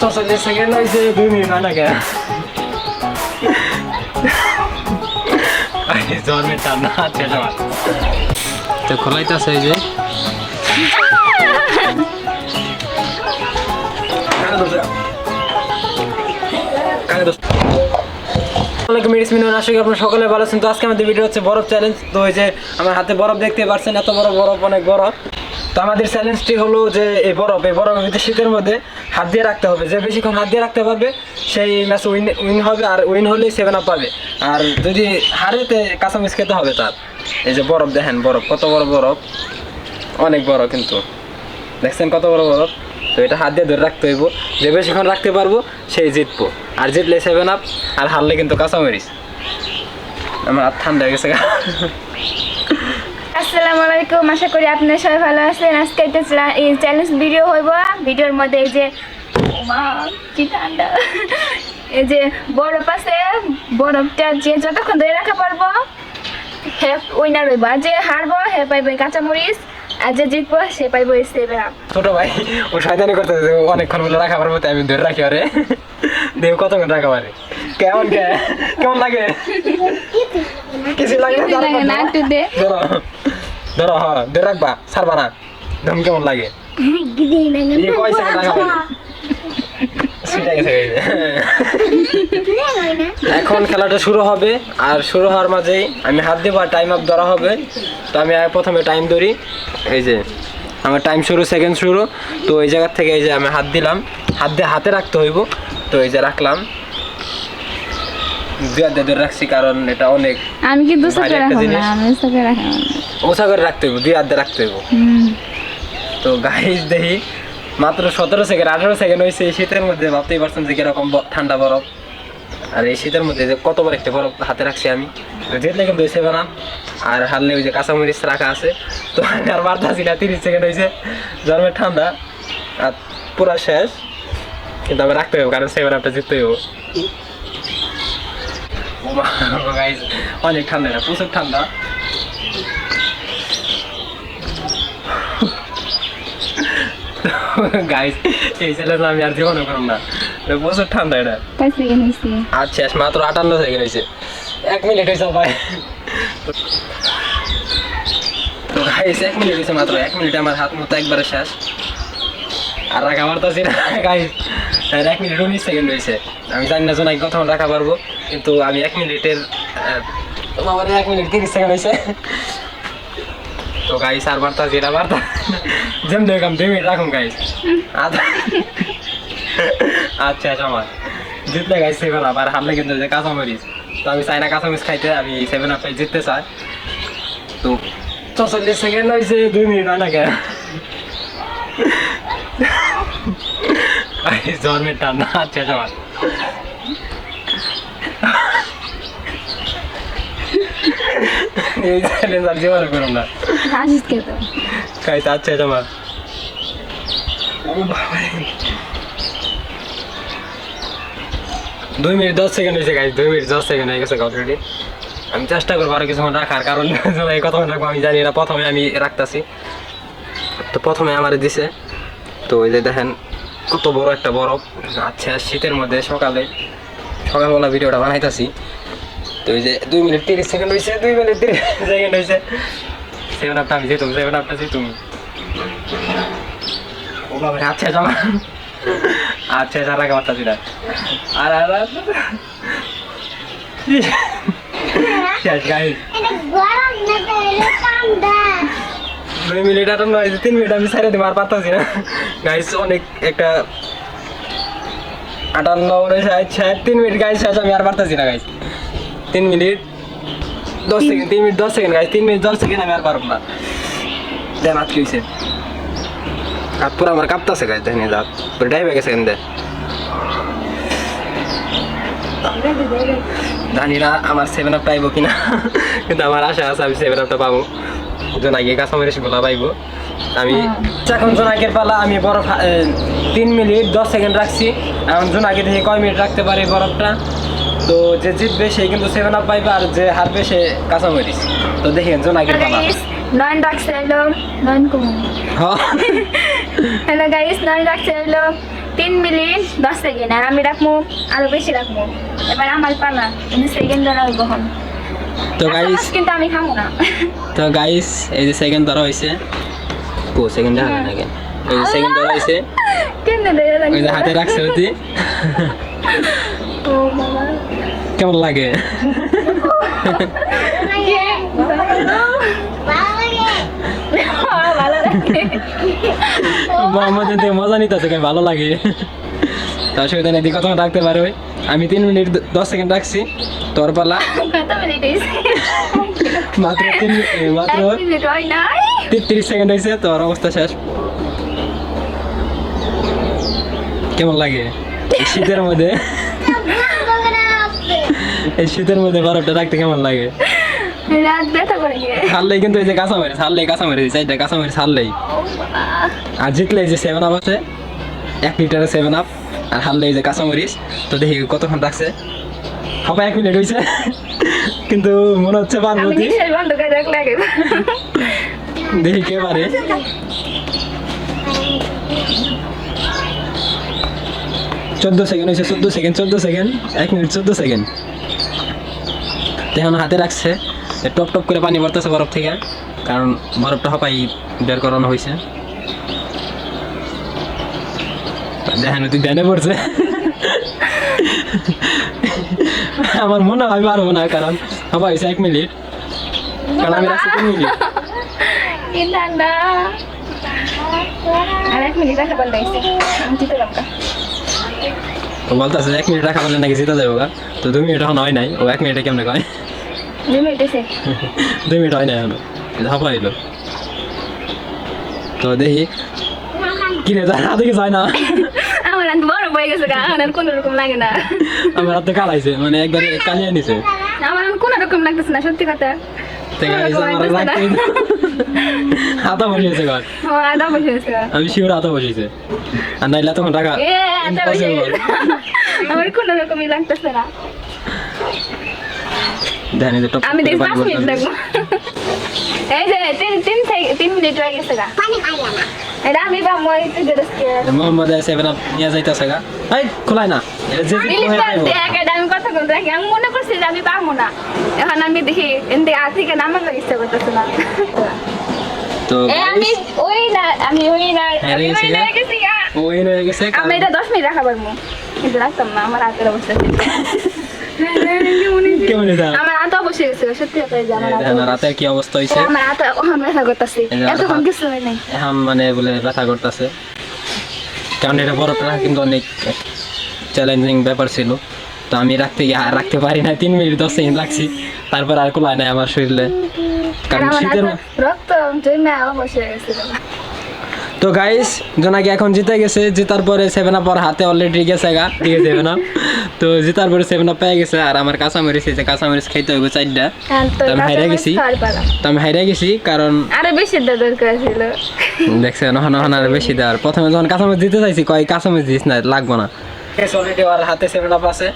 40 second হয়েছে 2 minute হয় না কে জন্মের টানা আছে সবার তো খোলাইতেছে এই যে সকলে ভালো আছেন। তো আজকে আমাদের ভিডিও হচ্ছে বরফ চ্যালেঞ্জ। তো ওই যে আমার হাতে বরফ দেখতে পাচ্ছেন, এত বড় বরফ, অনেক বড়। তো আমাদের চ্যালেঞ্জটি হলো যে এই বরফের ভিতরে শীতের মধ্যে হাত দিয়ে রাখতে হবে। যে বেশিক্ষণ হাত দিয়ে রাখতে পারবে সেই ম্যাচ উইন হবে, আর উইন হলেই 7 আপ পাবে। আর যদি হারেতে কাঁচামরিচ খেতে হবে তার। এই যে বরফ দেখেন, বরফ কত বড় বরফ, অনেক বড়, কিন্তু দেখছেন কত বড় বরফ। তো এটা হাত দিয়ে ধরে রাখতে হইব, যে বেশিক্ষণ রাখতে পারবো সেই জিতবো, আর জিতলে 7 আপ, আর হারলে কিন্তু কাঁচামরিচ। আমার হাত ঠান্ডা হয়ে গেছে। আসসালামু আলাইকুম, আশা করি আপনারা সবাই ভালো আছেন। আজকে একটা চ্যালেঞ্জ ভিডিও হইব। ভিডিওর মধ্যে এই যে কি ঠান্ডা, এই যে বরফ আছে, বরফটা যে যতক্ষণ ধরে রাখা পারবো হে উইনার হইব, আর যে হারবো হে পাইবে কাঁচামরিচ, আর যে জিতবো সে পাইবো 7 আপ। ছোট ভাই ও শয়তানি করতে অনেকক্ষণ বলে রাখা পারবো, তাই আমি ধরে রাখি। আরে দেব কতক্ষণ রাখা পারে, কেমন লাগে? কিছু লাগে না, একটু দে ধরো ধরো, হ্যাঁ ধরে রাখবা, ছাড়বা না। দম কেমন লাগে? এখন খেলাটা শুরু হবে, আর শুরু হওয়ার মাঝেই আমি হাত দেবো, আর টাইম আপ ধরা হবে। তো আমি প্রথমে টাইম ধরি, এই যে আমার টাইম শুরু, সেকেন্ড শুরু। তো এই জায়গার থেকে এই যে আমি হাত দিলাম, হাত দিয়ে হাতে রাখতে হইব। তো এই যে রাখলাম, 2 হাত দিয়ে ধরে রাখছি, কারণ এটা অনেক আমি কিন্তু ওসা করে রাখতে হইব, 2 হাত দিয়ে রাখতে হইব। তো গাইস দেখি মাত্র 17 সেকেন্ড 18 সেকেন্ড হয়েছে। এই শীতের মধ্যে ভাবতেই পারছেন যে কিরকম ঠান্ডা বরফ, আর এই শীতের মধ্যে যে কত বড় একটা বরফ হাতে রাখছি আমি। জিতলে কিন্তু 7 আপ, আর হারলে ওই যে কাঁচামরিচ রাখা আছে। তো আমি আর মারতেছি না, 30 সেকেন্ড হয়েছে, জন্মের ঠান্ডা, আর পুরা শেষ। কিন্তু আমি রাখতে হবে, কারণ 7 আপটা জিততে হবে। গাইস অনেক ঠান্ডা, এটা প্রচুর ঠান্ডা। গাইস এই চ্যালেঞ্জ আমি আর জীবনে করব না, প্রচুর ঠান্ডা। এটা আর শেষ, মাত্র 58 সেকেন্ড হয়েছে, 1 মিনিট হয়েছে ভাই। তো গাইস 1 মিনিট হয়েছে, মাত্র 1 মিনিটে আমার হাত মতো একবারে শেষ, আর রাখা মারতেছি না। গাইস 1 মিনিট 19 সেকেন্ড হয়েছে। আমি জানি না জোনাকি কতক্ষণ রাখা পারবো, কিন্তু আমি 1 মিনিটের আমার 1 মিনিট 30 সেকেন্ড হয়েছে। তো গাইস আর বার্তাছি না, বার্তা যেম দেখলাম 2 মিনিট রাখুন গাইস। আচ্ছা আমার জিতলে গাইস 7 আপ, আর হারলে কিন্তু যে কাঁচামরিচ। তো আমি চাই না কাঁচামরিচ খাইতে, আমি 7 আপে জিততে চাই। তো 44 সেকেন্ড হয়েছে, 2 মিনিট হয় না কেন? জন্মের টানা। আচ্ছা আমার এই চ্যালেঞ্জ আর জীবনে করুন না। খাইতে আচ্ছা আমার 2 মিনিট 10 সেকেন্ড হয়েছে গাইস, 2 মিনিট 10 সেকেন্ড হয়ে গেছে অলরেডি। আমি চেষ্টা করবো আরো কিছুক্ষণ রাখার, কারণ কতক্ষণ রাখবো আমি জানি না। প্রথমে আমি রাখতেছি, তো প্রথমে আমার দিছে। তো ওই যে দেখেন কত বড় একটা বরফ। আচ্ছা শীতের মধ্যে সকালবেলা ভিডিওটা বানাইতেছি। তো ওই যে 2 মিনিট 30 সেকেন্ড হয়েছে, 2 মিনিট 30 সেকেন্ড হয়েছে। 7 আপটা আমি যেতুম, 7 আপটা যেতুম। ও বাবা, আচ্ছা জমা, আচ্ছা রাখা পারতাছি না। আর শেষ গাইস, 2 মিনিট 58 হয়েছে, 3 মিনিট আমি সাইডে দিতে আর পারতাছি না গাইস। অনেক একটা 58 হয়েছে। আচ্ছা 3 মিনিট গাইস শেষ, আমি আর পারতাছি না guys. 3 minute 10 second, 3 minute 10 second guys, 3 minute 10 second আমি আর পারব না। দেন আজকে হয়েছে, আর পুরো আমার কাঁপতাছে গাইস। দেখেন দাঁত পুরো ডাইভ হয়ে গেছে। জানি না আমার 7 আপ পাইবো কিনা, কিন্তু আমার আশা আছে আমি 7 আপটা পাবো। জোনাকি কাঁচামরিচ গুলা পাইবো আমি। এখন জোনাকের পালা, আমি বরফ 3 মিনিট 10 সেকেন্ড রাখছি। এখন জোনাকি থেকে কয় মিনিট রাখতে পারে বরফটা। তো যে জিতবে সে কিন্তু 7 আপ পাইবে, আর যে হারবে সে কাঁচামরিচ। তো দেখেন জোনাকির পালা। 9 রাখছে হলো 9 কম। হ্যালো গাইস, 9 রাখছে হলো 3 মিনিট 10 সেকেন্ড আর আমি রাখবো আরো বেশি রাখবো এবার আমার পালা কিন্তু সেকেন্ড ধরা হইব এখন তো গাইস কিন্তু আমি খাবো না এই যে সেকেন্ড ধরা হয়েছে সেকেন্ড ধরা না কেন এই যে সেকেন্ড ধরা হয়েছে কেন দেয় ওই যে হাতে রাখছে ওটি ও বাবা কেমন লাগে ভালো লাগে আমাদের থেকে মজা নিতেছে কেন ভালো লাগে তার সাথে এদিকে কতক্ষণ রাখতে পারে ওই আমি 3 মিনিট 10 সেকেন্ড রাখছি তোর পালা কত মিনিট হয়েছে মাত্র 1 মিনিট হয় নাই 30 সেকেন্ড হয়েছে তোর অবস্থা শেষ কেমন লাগে এই শীতের মধ্যে বরফটা রাখতে কেমন লাগে রাত ব্যথা করে গিয়ে ছাড়লেই কিন্তু এই যে কাঁচামরিচ চাইটা কাঁচামরিচ ছাড়লেই আর জিতলে এই যে 7 আপ আছে 1 লিটারে 7 আপ আর হারলে এই যে কাঁচামরিচ তো দেখি কতক্ষণ রাখছে হবে 1 মিনিট হয়েছে কিন্তু মনে হচ্ছে আমি পারবো নিশ্চয়ই বন্ধ করে রাখলে আগে দেখি কে পারে চোদ্দ সেকেন্ড হয়েছে 14 সেকেন্ড 1 মিনিট 14 সেকেন্ড এখন হাতে রাখছে টপ টপ করে পানি পড়তেছে বরফ থেকে কারণ বরফটা হপাই বের করানো হয়েছে দেখেন তুই ধ্যানে পড়ছে আমার মনে হয় পারবো না কারণ হবা হয়েছে 1 মিনিট কারণ আমি রাখছি 3 মিনিট কি ঠান্ডা আর 1 মিনিট রাখা বন্ধ হয়েছে আমি জিতে যাবো তো বলতেছে 1 মিনিট রাখা বলে নাকি জিতে যাবো তো 2 মিনিট এখন হয় নাই ও 1 মিনিটে কেমনে কয় 2 মিনিট হয়েছে 2 মিনিট হয় নাই এখন হবা হইলো তো দেখি কিনে যায় হাতে কি যায় না আমার হাত বড় হয়ে গেছে গা আমার আর কোনো রকম লাগে না আমার হাতে কালাইছে মানে একবারে কালিয়ে নিছে আমার আর কোনো রকম লাগতেছে না সত্যি কথা হাতা বসিয়েছে ঘর আদা বসে গেছে আমি শিওর হাতা বসিয়েছে আর নাইলে তখন টাকা আমার কোনো রকমই লাগতেছে না জানি যে আমি 5 মিনিট লাগবো এই যে 3 মিনিট হয়ে গেছে গা এটা আমি বা মই একটু দেরসকে মোহাম্মদ 7 আপ নিয়ে যাইতাছে গা এই খোলাই না এটা যে আমি কথা বলতে রাখি আমি মনে করছি যে আমি পারবো না এখন আমি দেখি এনতে থেকে নামার ইচ্ছা করতেছে না তো আমি ওই না আমি গেছি ওই হয়ে গেছে আমি এটা 10 মিনিট রাখা পারবো কিন্তু রাখতাম না আমার হাতের অবস্থা কেমন এটা আমার হাত বসে গেছে সত্যি কথা জানা রাতের কি অবস্থা হইছে আমার হাত ওখানে ব্যথা করতেছে এতক্ষণ কিছু হয় নাই এখন মানে বলে ব্যথা করতেছে কারণ এটা বরফটা কিন্তু অনেক চ্যালেঞ্জিং ব্যাপার ছিল তো আমি রাখতে পারি না 3 মিনিট 10 সেকেন্ড লাগছি তারপর আর কোলায় নাই আমার শরীরে কারণ শীতের রক্ত জমে বসে গেছে তো গাইস জোনাকি এখন জিতে গেছে জেতার পরে 7 আপ ওর হাতে অলরেডি গেছে গা ঠিক আছে 7 আপ তো জেতার পরে 7 আপ পেয়ে গেছে আর আমার কাঁচামরিচ আছে কাঁচামরিচ খাইতে হবে 4টা তো আমি হাইরা গেছি কারণ আরো বেশি দরকার ছিল দেখছেন এখন আরো বেশি দেওয়ার প্রথমে যখন কাঁচামরিচ দিতে চাইছি কয় কাঁচামরিচ দিস না লাগবো না অলরেডি ওর হাতে 7 আপ আছে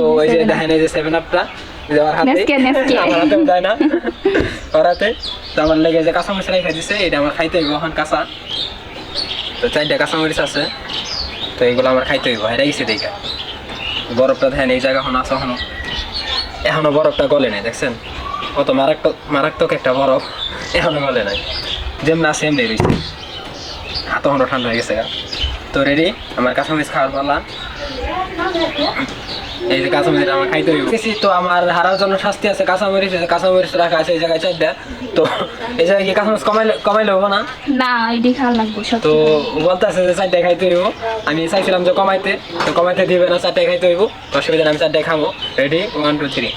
তো ওই যে দেখেন এই যে 7 আপটা আমার হাতে দেয় না ওর হাতে তো আমার লেগে যে কাঁচামরিচ রেখে দিছে এটা আমার খাইতে হইব এখন কাঁচা তো 4টা কাঁচামরিচ আছে তো এগুলো আমার খাইতে হইব হেরে গেছি দেখে বরফটা দেখেন এই জায়গা এখন আছে এখনো বরফটা গলে নাই দেখছেন কত মারাত্মক একটা বরফ এখনো গলে নাই যেমন আছে এমনি রয়েছে হাত এখনো ঠান্ডা হয়ে গেছে তো রেডি আমার কাঁচামরিচ খাওয়ার পালা এই যে কাঁচামরিচ আমার খাইতে হইব তো আমার হারার জন্য শাস্তি আছে কাঁচামরিচ রাখা আছে এই জায়গায় 4টা তো এই জায়গায় কি কাঁচামরিচ কমাইলে হবো না না এটি খাওয়া লাগবে তো বলতে আছে যে 4টা খাইতে হইব আমি চাইছিলাম যে কমাইতে দিবে না 4টা খাইতে হইব অসুবিধা আমি 4টা খাবো রেডি 1 2 3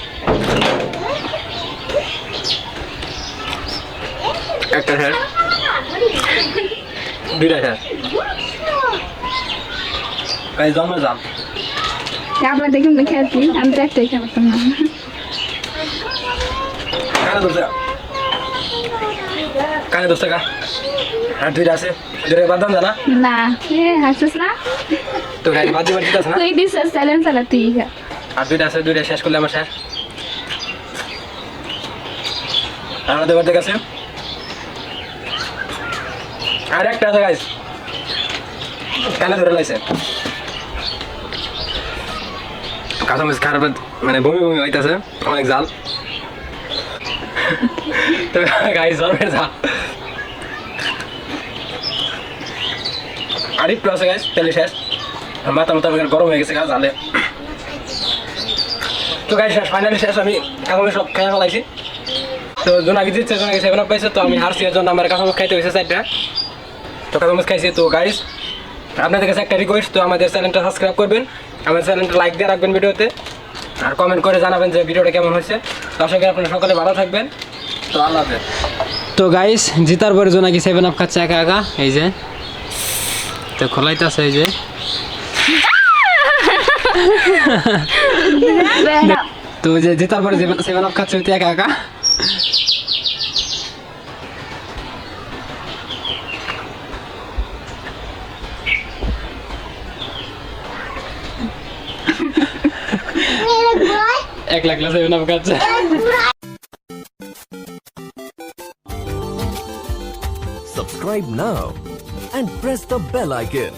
একটা হ্যাঁ 2টা হ্যাঁ এই জমে যাম আপনার দেখুন দেখে আছি আমি তো একটাই খাবো না কানে 10 টাকা আর 2টা আছে 2টা বাদাম জানা না হাসছিস না তো গাড়ি বাদি দিতাছ না তুই দিস চ্যালেঞ্জ চালা তুই আর 2টা আছে 2টা শেষ করলে আমার শেষ আমাদের বাড়িতে কাছে আর একটা আছে গাইস কানে ধরে লাইছে কাঁচামরিচ খারাপ মানে বমি বমি হইতেছে অনেক জাল তো গাইস জলের জাল আর একটু আছে গাইস তেলে শেষ মাথা মাথা গরম হয়ে গেছে গাছ জালে তো গাইস শেষ ফাইনালি শেষ আমি কাঁচামরিচ সব খেয়ে ফেলাইছি তো জোনাকি জিতছে জোনাকি 7 আপ পাইছে তো আমি হারছি এর জন্য আমার কাঁচামরিচ খাইতে হয়েছে 4টা তো কাঁচামরিচ খাইছি তো গাইস আপনাদের কাছে একটা রিকোয়েস্ট তো আমাদের চ্যানেলটা সাবস্ক্রাইব করবেন আমাদের চ্যানেলটা লাইক দিয়ে রাখবেন ভিডিওতে আর কমেন্ট করে জানাবেন যে ভিডিওটা কেমন হয়েছে তো আশা করি আপনারা সকলে ভালো থাকবেন তো আল্লাহ হাফেজ তো গাইস জিতার পরে জোনাকি 7 আপ খাচ্ছে একা একা এই যে তো খোলাইতেছে এই যে তো যে জিতার পরে 7 আপ খাচ্ছে ওইটা একা একা এক লাখ 7 আপ খাচ্ছে Subscribe now and press the bell icon.